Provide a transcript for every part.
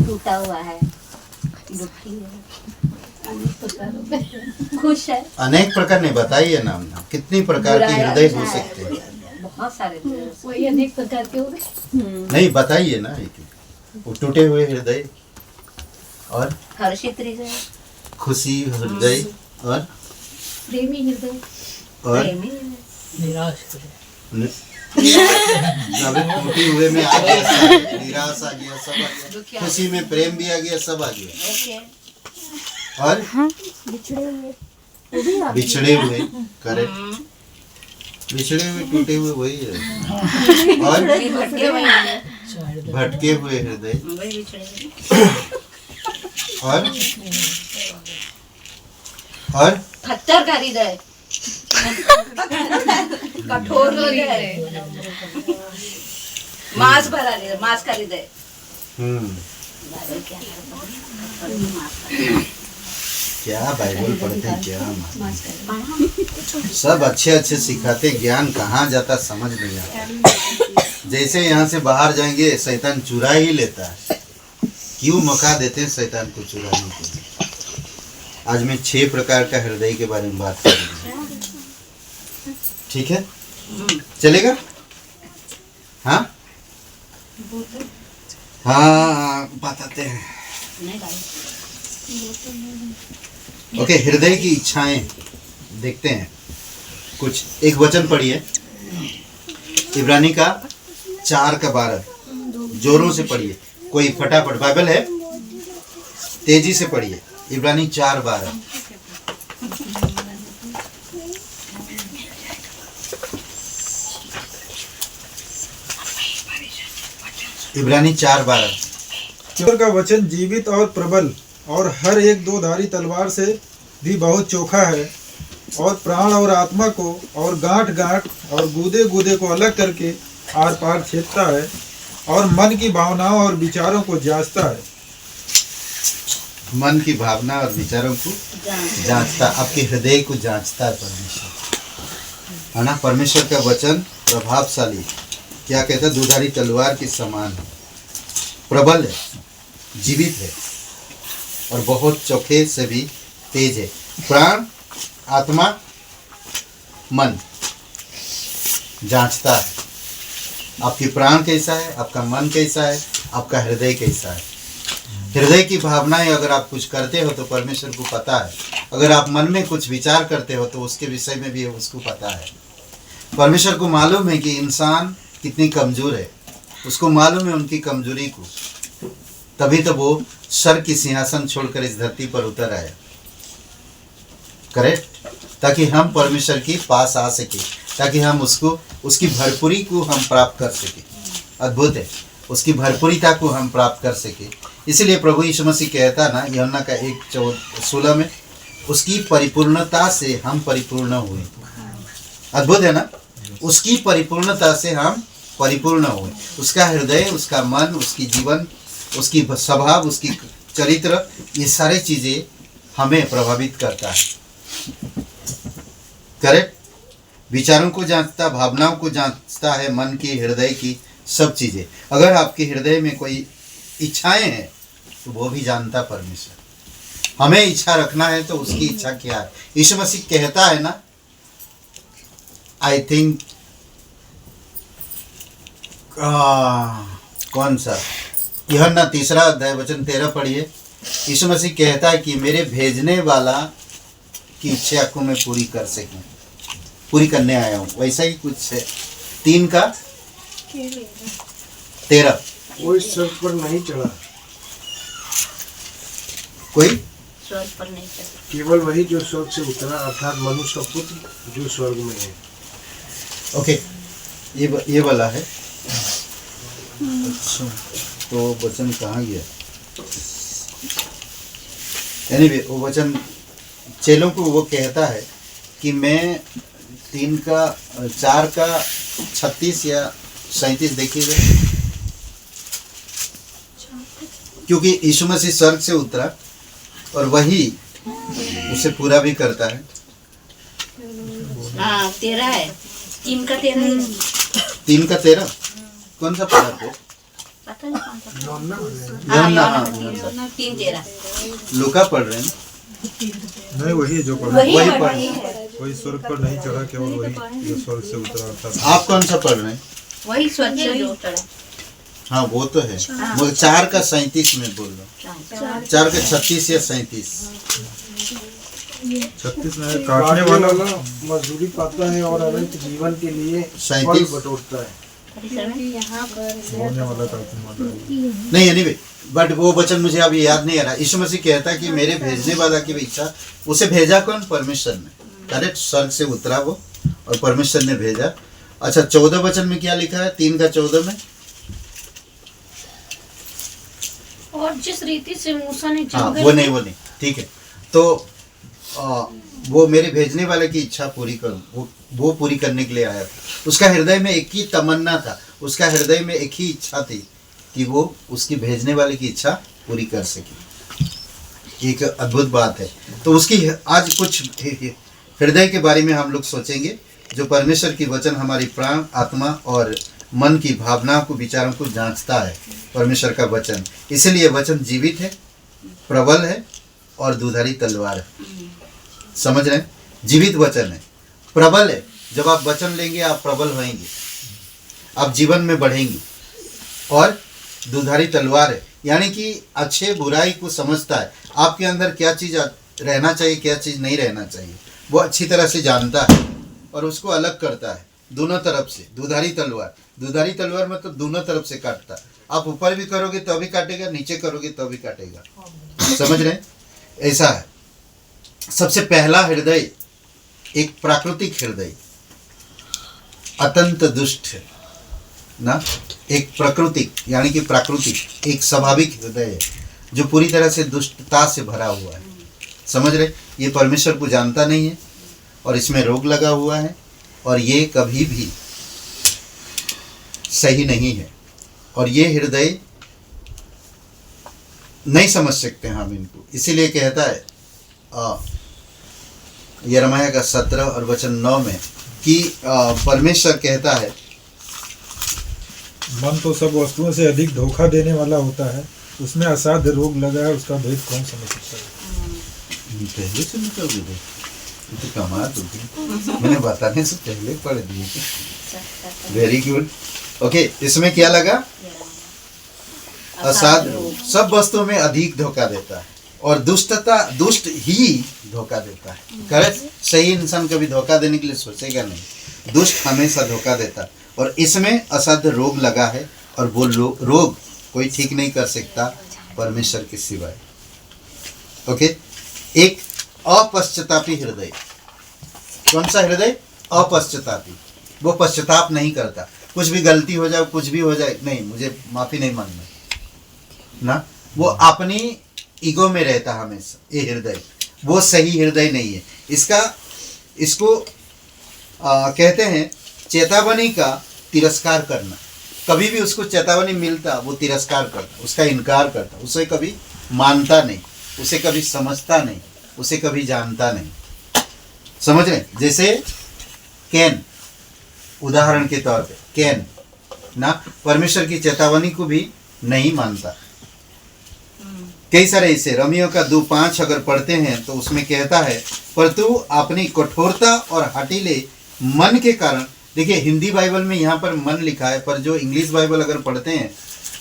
टूटा हुआ है, दुखी है, खुश है। अनेक प्रकार नहीं, बताइए नाम ना, कितनी प्रकार के हृदय हो सकते हैं? बहुत सारे वही अनेक प्रकार के हो गए। नहीं बताइए ना, एक वो टूटे हुए हृदय और हर्षित हृदय, खुशी हृदय और प्रेमी हृदय और प्रेमी निराश अभी टूटे हुए में आ गया सब, निराश आ गया, सब आ गया, खुशी में प्रेम भी आ गया, सब आ गया। ओके। और बिछड़े हुए बिछड़े हुए, करेक्ट, बिछड़े हुए टूटे हुए वही है। और भटके हुए हैं, भटके हुए हृदय वही बिछड़े हुए। और खच्चर का हृदय, कठोर हृदय, मांस भरा हृदय, मांस का हृदय। क्या बाइबल पढ़ते हैं, क्या सब अच्छे अच्छे सिखाते, ज्ञान कहाँ जाता समझ नहीं आता। जैसे यहाँ से बाहर जाएंगे शैतान चुरा ही लेता है। क्यों मौका देते हैं शैतान को चुराने के लिए? आज मैं 6 प्रकार का हृदय के बारे में बात करूंगा, ठीक है? चलेगा? हाँ हाँ बताते हैं। ओके, हृदय की इच्छाएं देखते हैं कुछ। एक वचन पढ़िए, इब्रानी का 4:12, जोरों से पढ़िए कोई, फटाफट, बाइबल है, तेजी से पढ़िए। इब्रानी 4:12। इब्रानी 4:12। ईश्वर का वचन जीवित और प्रबल और हर एक 2-धारी तलवार से भी बहुत चोखा है, और प्राण और आत्मा को और गांठ गांठ और गूदे गूदे को अलग करके आर पार छेदता है, और मन की भावनाओं और विचारों को जांचता है। मन की भावना और विचारों को जांचता, आपके हृदय को जांचता है परमेश्वर, है ना? परमेश्वर का वचन प्रभावशाली, क्या कहता है, 2-धारी तलवार के समान है, प्रबल है, जीवित है और बहुत चोखे से भी तेज है। प्राण, आत्मा, मन जांचता है। आपकी प्राण कैसा है, आपका मन कैसा है, आपका हृदय कैसा है। हृदय की भावनाएं अगर आप कुछ करते हो तो परमेश्वर को पता है। अगर आप मन में कुछ विचार करते हो तो उसके विषय में भी उसको पता है। परमेश्वर को मालूम है कि इंसान कितनी कमजोर है, उसको मालूम है उनकी कमजोरी को, तभी तो वो स्वर्ग की सिंहासन छोड़कर इस धरती पर उतर आया, करेक्ट, ताकि हम परमेश्वर के पास आ सके, ताकि हम उसको, उसकी भरपूरी को हम प्राप्त कर सके। अद्भुत है, उसकी भरपूरीता को हम प्राप्त कर सके। इसलिए प्रभु यीशु मसीह कहता ना, यूहन्ना का 1:16 में, उसकी परिपूर्णता से हम परिपूर्ण हुए। अद्भुत है ना? उसकी परिपूर्णता से हम परिपूर्ण हुए। उसका हृदय, उसका मन, उसकी जीवन, उसकी स्वभाव, उसकी चरित्र, ये सारी चीजें हमें प्रभावित करता है, करेक्ट। विचारों को जांचता, भावनाओं को जांचता है, मन की, हृदय की, सब चीजें। अगर आपके हृदय में कोई इच्छाएं हैं तो वो भी जानता परमेश्वर। हमें इच्छा रखना है तो उसकी इच्छा क्या है। यीशु मसीह कहता है ना, आई थिंक कौन सा, यूहन्ना 3:13 पढ़िए। यीशु मसीह कहता है कि मेरे भेजने वाला की इच्छा को मैं पूरी कर सकूं, पूरी करने आया हूं। वैसा ही कुछ है। 3:13। कोई स्वर्ग पर नहीं चढ़ा, कोई स्वर्ग पर नहीं चढ़ा, केवल वही जो स्वर्ग से उतरा, अर्थात मनुष्य का पुत्र जो स्वर्ग में है। ओके, ये वाला है। अच्छा, तो वचन कहाँ गया? एनीवे, वो वचन चेलों को वो कहता है कि मैं 4:36 या 37 देखिएगा, क्योंकि यीशु मसीह स्वर्ग से उतरा और वही उसे पूरा भी करता है। हाँ 13 है, 3 का 13 है। 3:13 कौन सा पढ़ा थे? पता नहीं कौन सा। यौना है। यौना, हाँ, यौना 3:13। लूका पढ़ रहे हैं ना? नहीं वही जो पढ़ा वही वही है, पढ़- वही है। वही स्वर्ग पर नहीं चढ़ा, केवल वही जो स्वर्ग से उतरा अर्थात आप कौन सा पढ़ रहे हैं? वही स्वर्ग से जो चढ़ा। हाँ वो तो है, वो 4 का 37 में बोल रहा हूँ। 4 का 36 या 37। 36 में है, काटने काटने वाला वाला मजदूरी पाता है और अनंत जीवन के लिए 37 फल बटोरता है। यहाँ पर बोलने वाला काटने वाला नहीं एनीवे, बट वो वचन मुझे अभी याद नहीं आ रहा। यीशु मसीह कहता है कि मेरे भेजने वाला की इच्छा, उसे भेजा कौन? परमेश्वर ने। करेक्ट, स्वर्ग से उतरा वो और परमेश्वर ने भेजा। अच्छा 14 वचन में क्या लिखा है? 3 का 14 में और जिस रीति से मूसा ने हाँ जंगल वो नहीं ठीक है। तो वो मेरे भेजने वाले की इच्छा पूरी करूँ, वो पूरी करने के लिए आया था। उसका हृदय में एक ही तमन्ना था, उसका हृदय में एक ही इच्छा थी कि वो उसकी भेजने वाले की इच्छा पूरी कर सके। एक अद्भुत बात है। तो उसकी आज कुछ हृदय के बारे में हम लोग सोचेंगे, जो परमेश्वर की वचन हमारी प्राण, आत्मा और मन की भावनाओं को, विचारों को जांचता है। परमेश्वर का वचन, इसलिए वचन जीवित है, प्रबल है और दुधारी तलवार है। समझ रहे हैं? जीवित वचन है, प्रबल है। जब आप वचन लेंगे आप प्रबल होंगे, आप जीवन में बढ़ेंगे। और दुधारी तलवार है, यानी कि अच्छे बुराई को समझता है। आपके अंदर क्या चीज़ रहना चाहिए, क्या चीज़ नहीं रहना चाहिए, वो अच्छी तरह से जानता है और उसको अलग करता है दोनों तरफ से। दुधारी तलवार मतलब दोनों तरफ से काटता है। आप ऊपर भी करोगे तो भी काटेगा, नीचे करोगे तो भी काटेगा। समझ रहे हैं? ऐसा है। सबसे पहला हृदय एक प्राकृतिक हृदय, अत्यंत दुष्ट है ना, एक प्राकृतिक यानी कि प्राकृतिक एक स्वाभाविक हृदय है जो पूरी तरह से दुष्टता से भरा हुआ है। समझ रहे? ये परमेश्वर को जानता नहीं है और इसमें रोग लगा हुआ है और ये कभी भी सही नहीं है। और ये हृदय नहीं समझ सकते हम इनको। इसीलिए कहता है यिर्मयाह का 17 और वचन 9 में कि परमेश्वर कहता है, मन तो सब वस्तुओं से अधिक धोखा देने वाला होता है, उसमें असाध्य रोग लगा है, उसका भेद कौन समझ सकता है। पहले से निकल गए तो कमाल होगी, मैंने बताने से पहले पढ़ दिए। Very good. ओके, इसमें क्या लगा? असाध्य, सब वस्तुओं में अधिक धोखा देता है और दुष्ट ही धोखा देता है। करेक्ट? सही इंसान कभी धोखा देने के लिए सोचेगा नहीं, दुष्ट हमेशा धोखा देता है। और इसमें असाध्य रोग लगा है और वो रोग कोई ठीक नहीं कर सकता परमेश्वर के सिवाय। ओके, एक अपश्चातापी हृदय। कौन सा हृदय? अपश्चातापी। वो पश्चाताप नहीं करता, कुछ भी गलती हो जाए, कुछ भी हो जाए, नहीं मुझे माफी नहीं मांगना ना, वो अपनी ईगो में रहता हमेशा। ये हृदय वो सही हृदय नहीं है। इसको कहते हैं चेतावनी का तिरस्कार करना। कभी भी उसको चेतावनी मिलता वो तिरस्कार करता, उसका इनकार करता, उसे कभी मानता नहीं, उसे कभी समझता नहीं, उसे कभी जानता नहीं। समझ रहे? जैसे कैन, उदाहरण के तौर पे कैन ना परमेश्वर की चेतावनी को भी नहीं मानता। कई सारे ऐसे रोमियो का 2:5 अगर पढ़ते हैं तो उसमें कहता है, पर तू अपनी कठोरता और हठीले मन के कारण, देखिए हिंदी बाइबल में यहाँ पर मन लिखा है, पर जो इंग्लिश बाइबल अगर पढ़ते हैं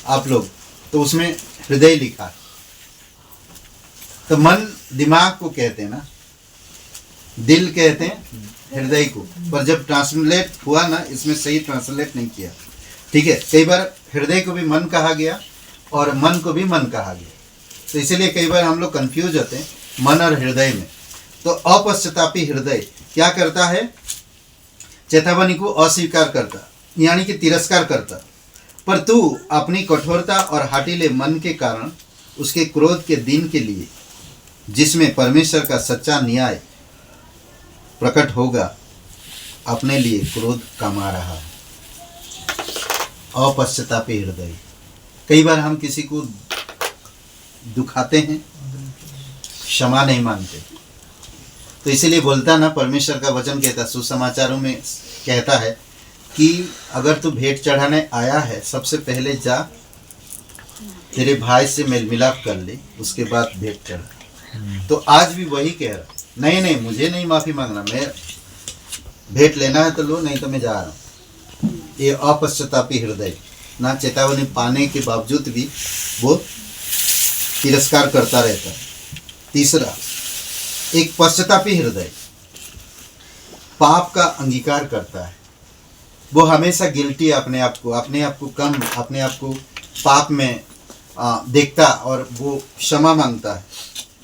आप लोग तो उसमें हृदय लिखा है। तो मन दिमाग को कहते हैं ना, दिल कहते हैं हृदय को, पर जब ट्रांसलेट हुआ ना, इसमें सही ट्रांसलेट नहीं किया। ठीक है, कई बार हृदय को भी मन कहा गया और मन को भी मन कहा गया, तो इसीलिए कई बार हम लोग कंफ्यूज होते हैं मन और हृदय में। तो अपश्चातापी हृदय क्या करता है? चेतावनी को अस्वीकार करता, यानी कि तिरस्कार करता। पर तू अपनी कठोरता और हठीले मन के कारण उसके क्रोध के दिन के लिए, जिसमें परमेश्वर का सच्चा न्याय प्रकट होगा, अपने लिए क्रोध कमा रहा है। अपश्चातापी हृदय। कई बार हम किसी को दुखाते हैं, क्षमा नहीं मानते, तो इसीलिए बोलता ना, परमेश्वर का वचन कहता, सुसमाचारों में कहता है कि अगर तू भेंट चढ़ाने आया है, सबसे पहले जा तेरे भाई से मेल मिलाप कर ले, उसके बाद भेंट कर। तो आज भी वही कह रहा, नहीं नहीं मुझे नहीं माफ़ी मांगना, मैं भेंट लेना है तो लो, नहीं तो मैं जा रहा हूँ। ये अपश्चातापी हृदय, ना चेतावनी पाने के बावजूद भी वो तिरस्कार करता रहता है। तीसरा, एक पश्चातापी हृदय पाप का अंगीकार करता है। वो हमेशा गिल्टी अपने आप को कम, अपने आप को पाप में देखता और वो क्षमा मांगता है,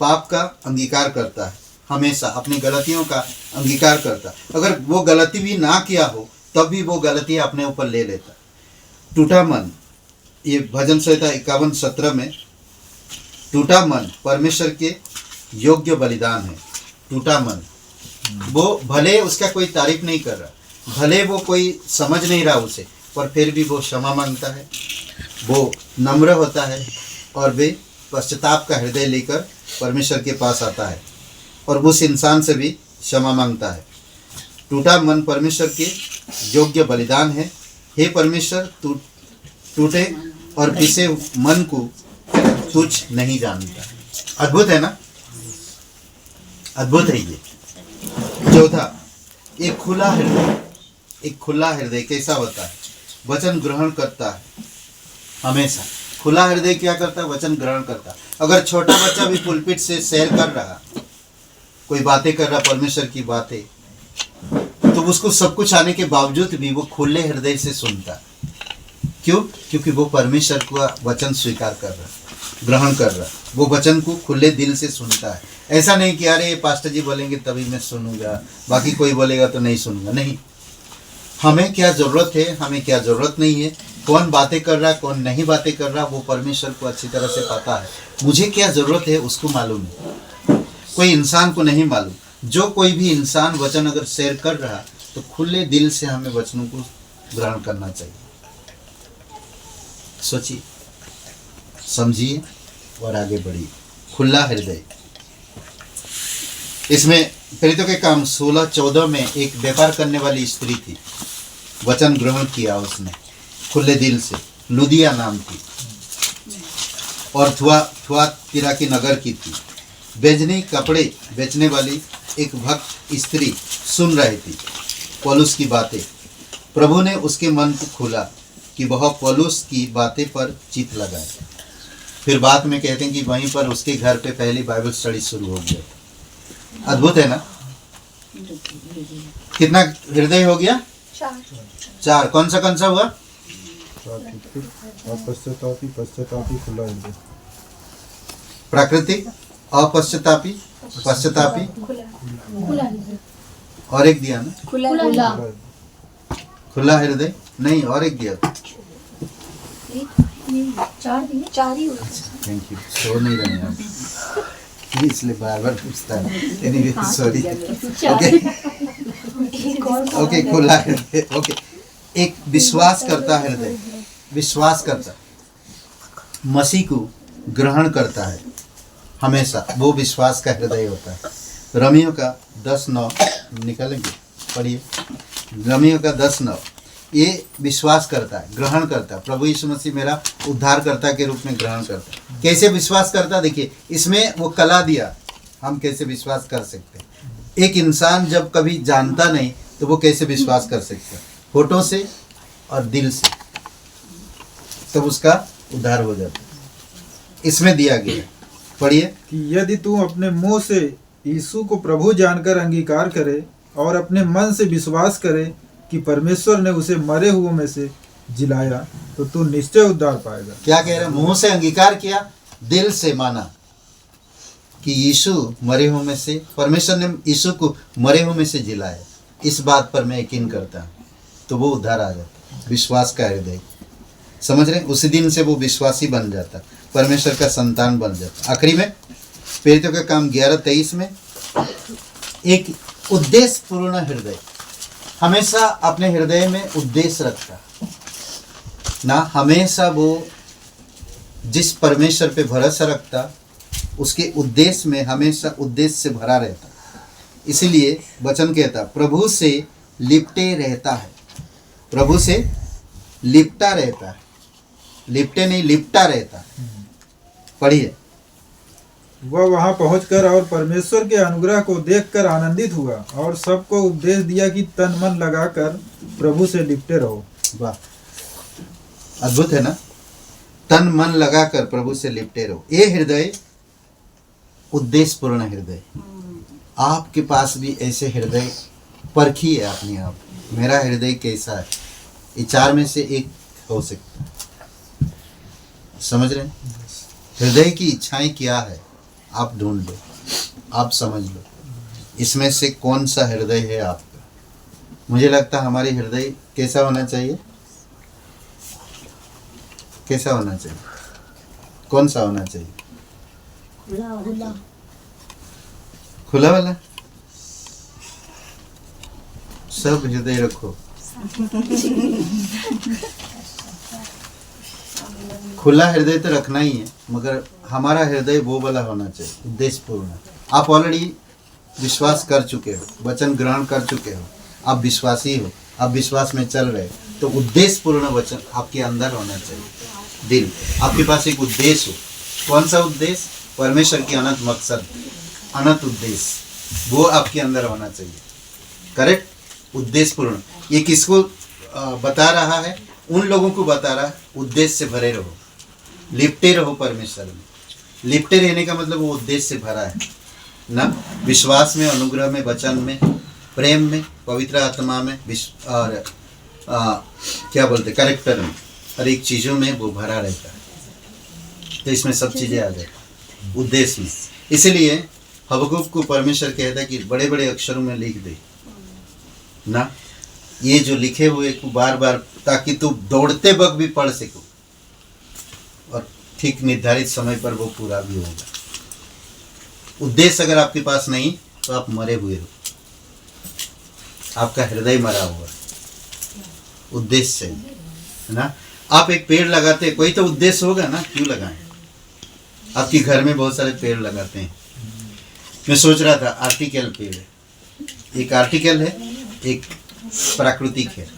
पाप का अंगीकार करता है, हमेशा अपनी गलतियों का अंगीकार करता है। अगर वो गलती भी ना किया हो तब भी वो गलती अपने ऊपर ले लेता। टूटा मन, ये भजन संहिता 51:17 में, टूटा मन परमेश्वर के योग्य बलिदान है। टूटा मन, वो भले उसका कोई तारीफ नहीं कर रहा, भले वो कोई समझ नहीं रहा उसे, पर फिर भी वो क्षमा मांगता है, वो नम्र होता है और वे पश्चाताप का हृदय लेकर परमेश्वर के पास आता है और उस इंसान से भी क्षमा मांगता है। टूटा मन परमेश्वर के योग्य बलिदान है। हे परमेश्वर, टूटे और पिसे मन को तुझ नहीं जानता। अद्भुत है ना, अद्भुत है ये। चौथा, एक खुला हृदय। एक खुला हृदय कैसा होता है? वचन ग्रहण करता है हमेशा। खुला हृदय क्या करता है? वचन ग्रहण करता है। अगर छोटा बच्चा भी पुलपिट से शेयर कर रहा, कोई बातें कर रहा, परमेश्वर की बातें, तो उसको सब कुछ आने के बावजूद भी वो खुले हृदय से सुनता है। क्यों? क्योंकि वो परमेश्वर का वचन स्वीकार कर रहा, ग्रहण कर रहा, वो वचन को खुले दिल से सुनता है। ऐसा नहीं कि अरे पास्टर जी बोलेंगे तभी मैं सुनूंगा, बाकी कोई बोलेगा तो नहीं सुनूंगा। नहीं, हमें क्या ज़रूरत है, हमें क्या ज़रूरत नहीं है, कौन बातें कर रहा है, कौन नहीं बातें कर रहा, वो परमेश्वर को अच्छी तरह से पता है। मुझे क्या ज़रूरत है उसको मालूम है, कोई इंसान को नहीं मालूम। जो कोई भी इंसान वचन अगर शेयर कर रहा तो खुले दिल से हमें वचनों को ग्रहण करना चाहिए। सोचिए, समझिए और आगे बढ़िए। खुला हृदय, इसमें प्रेरितों के काम 16-14 में एक व्यापार करने वाली स्त्री थी, वचन ग्रहण किया उसने खुले दिल से, लुदिया नाम की, और थुआतीरा की नगर की थी। बेचनी कपड़े बेचने वाली एक भक्त स्त्री सुन रही थी पौलुस की बातें। प्रभु ने उसके मन को खोला कि वह पौलुस की बातें पर चित्त लगाए। फिर बाद में कहते हैं कि वहीं पर उसके घर पे पहली बाइबल स्टडी शुरू हो गया। अद्भुत है ना। कितना हृदय हो गया? 4। कौन सा हुआ? पश्चातापी खुला हृदय। प्राकृतिक, अपश्चातापी, पश्चातापी, और एक दिया ना, खुला हृदय नहीं, और एक दिया। 4 ही थैंक यू। सो नहीं रहे आप, इसलिए बार बार पूछता है। Anyway sorry. ओके, खुला हृदय। ओके, एक विश्वास करता हृदय, विश्वास करता, मसीह को ग्रहण करता है हमेशा, वो विश्वास का हृदय होता है। रोमियो का 10:9 निकालेंगे, पढ़िए। रोमियो का 10:9, ये विश्वास करता है, ग्रहण करता है। प्रभु यीशु मसीह मेरा उद्धारकर्ता के रूप में ग्रहण करता है। कैसे विश्वास करता है? देखिए, इसमें वो कला दिया, हम कैसे विश्वास कर सकते हैं। एक इंसान जब कभी जानता नहीं तो वो कैसे विश्वास कर सकता है? होठों से और दिल से, तब उसका उद्धार हो जाता है। इसमें दिया गया, पढ़िए। कि यदि तू अपने मुंह से यीशु को प्रभु जानकर अंगीकार करे और अपने मन से विश्वास करे कि परमेश्वर ने उसे मरे हुओं में से जिलाया, तो तू निश्चय उद्धार पाएगा। क्या कह रहे हैं? मुंह से अंगीकार किया, दिल से माना कि यीशु मरे हुओं में से, परमेश्वर ने यीशु को मरे हुओं में से जिलाया, इस बात पर मैं यकीन करता हूँ, तो वो उद्धार आ जाता। विश्वास का हृदय, समझ रहे हैं? उसी दिन से वो विश्वासी बन जाता, परमेश्वर का संतान बन जाता। आखिरी में प्रेरितों का काम 11:23 में, एक उद्देश्य पूर्ण हृदय, हमेशा अपने हृदय में उद्देश्य रखता ना, हमेशा वो जिस परमेश्वर पे भरोसा रखता उसके उद्देश्य में हमेशा उद्देश्य से भरा रहता। इसीलिए वचन कहता प्रभु से लिपटे रहता है, प्रभु से लिपटा रहता है, लिपटे नहीं लिपटा रहता है। पढ़िए। वह वहां पहुंचकर और परमेश्वर के अनुग्रह को देखकर आनंदित हुआ और सबको उपदेश दिया कि तन मन लगाकर प्रभु से लिपटे रहो। वाह, अद्भुत है ना। तन मन लगाकर प्रभु से लिपटे रहो। ये हृदय उद्देश्यपूर्ण हृदय। आपके पास भी ऐसे हृदय परखिए अपने आप, मेरा हृदय कैसा है। ये चार में से एक हो सकता है। समझ रहे हैं? हृदय की इच्छाएं क्या है आप ढूंढ लो, आप समझ लो, इसमें से कौन सा हृदय है आपका। मुझे लगता है हमारी हृदय कैसा होना चाहिए, कैसा होना चाहिए, कौन सा होना चाहिए? खुला वाला। सब हृदय रखो, खुला हृदय तो रखना ही है, मगर हमारा हृदय वो वाला होना चाहिए, उद्देश्यपूर्ण। आप ऑलरेडी विश्वास कर चुके हो, वचन ग्रहण कर चुके हो, आप विश्वासी हो, आप विश्वास में चल रहे हो, तो उद्देश्यपूर्ण वचन आपके अंदर होना चाहिए। दिल, आपके पास एक उद्देश्य हो। कौन सा उद्देश्य? परमेश्वर की अनंत मकसद, अनंत उद्देश्य, वो आपके अंदर होना चाहिए। करेक्ट? उद्देश्यपूर्ण। ये किसको बता रहा है? उन लोगों को बता रहा है, उद्देश्य से भरे रहो, लिपटे रहो परमेश्वर में। लिपटे रहने का मतलब वो उद्देश्य से भरा है ना, विश्वास में, अनुग्रह में, वचन में, प्रेम में, पवित्र आत्मा में, और क्या बोलते, कैरेक्टर में, हर एक चीज़ों में वो भरा रहता है। तो इसमें सब चीज़ें आ जाती उद्देश्य में। इसलिए हबक्कुक को परमेश्वर कहता है कि बड़े बड़े अक्षरों में लिख दे ना, ये जो लिखे हुए को बार बार, ताकि तू दौड़ते वक्त भी पढ़ सको और ठीक निर्धारित समय पर वो पूरा भी होगा। उद्देश्य अगर आपके पास नहीं तो आप मरे हुए हो, आपका हृदय मरा हुआ। उद्देश्य है ना। आप एक पेड़ लगाते हैं, कोई तो उद्देश्य होगा ना, क्यों लगाएं? आपके घर में बहुत सारे पेड़ लगाते हैं। मैं सोच रहा था आर्टिकल पेड़ है, एक आर्टिकल है, एक प्राकृतिक है,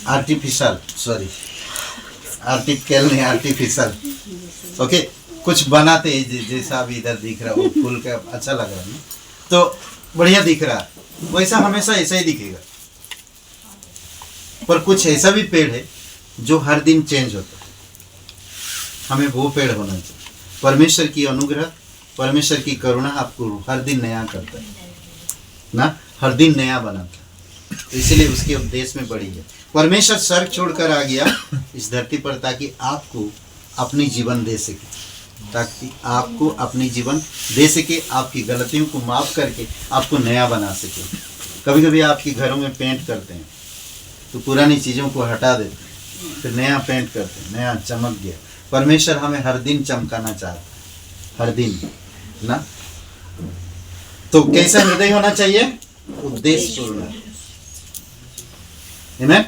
आर्टिफिशियल, सॉरी आर्टिकल नहीं, आर्टिफिशियल। ओके, कुछ बनाते हैं जैसा अभी इधर दिख रहा है, वो फूल का अच्छा लग रहा है ना, तो बढ़िया दिख रहा है, वैसा हमेशा ऐसा ही दिखेगा। पर कुछ ऐसा भी पेड़ है जो हर दिन चेंज होता है, हमें वो पेड़ होना चाहिए। परमेश्वर की अनुग्रह, परमेश्वर की करुणा आपको हर दिन नया करता है ना, हर दिन नया बनाता है। इसलिए उसके उपदेश में बड़ी है। परमेश्वर स्वर्ग छोड़कर आ गया इस धरती पर ताकि आपको अपनी जीवन दे सके, ताकि आपको अपनी जीवन दे सके, आपकी गलतियों को माफ करके आपको नया बना सके। कभी कभी आपके घरों में पेंट करते हैं तो पुरानी चीज़ों को हटा देते हैं, फिर नया पेंट करते हैं, नया चमक गया। परमेश्वर हमें हर दिन चमकाना चाहता है, हर दिन ना। तो कैसा हृदय होना चाहिए? उद्देश्यपूर्ण। आमीन।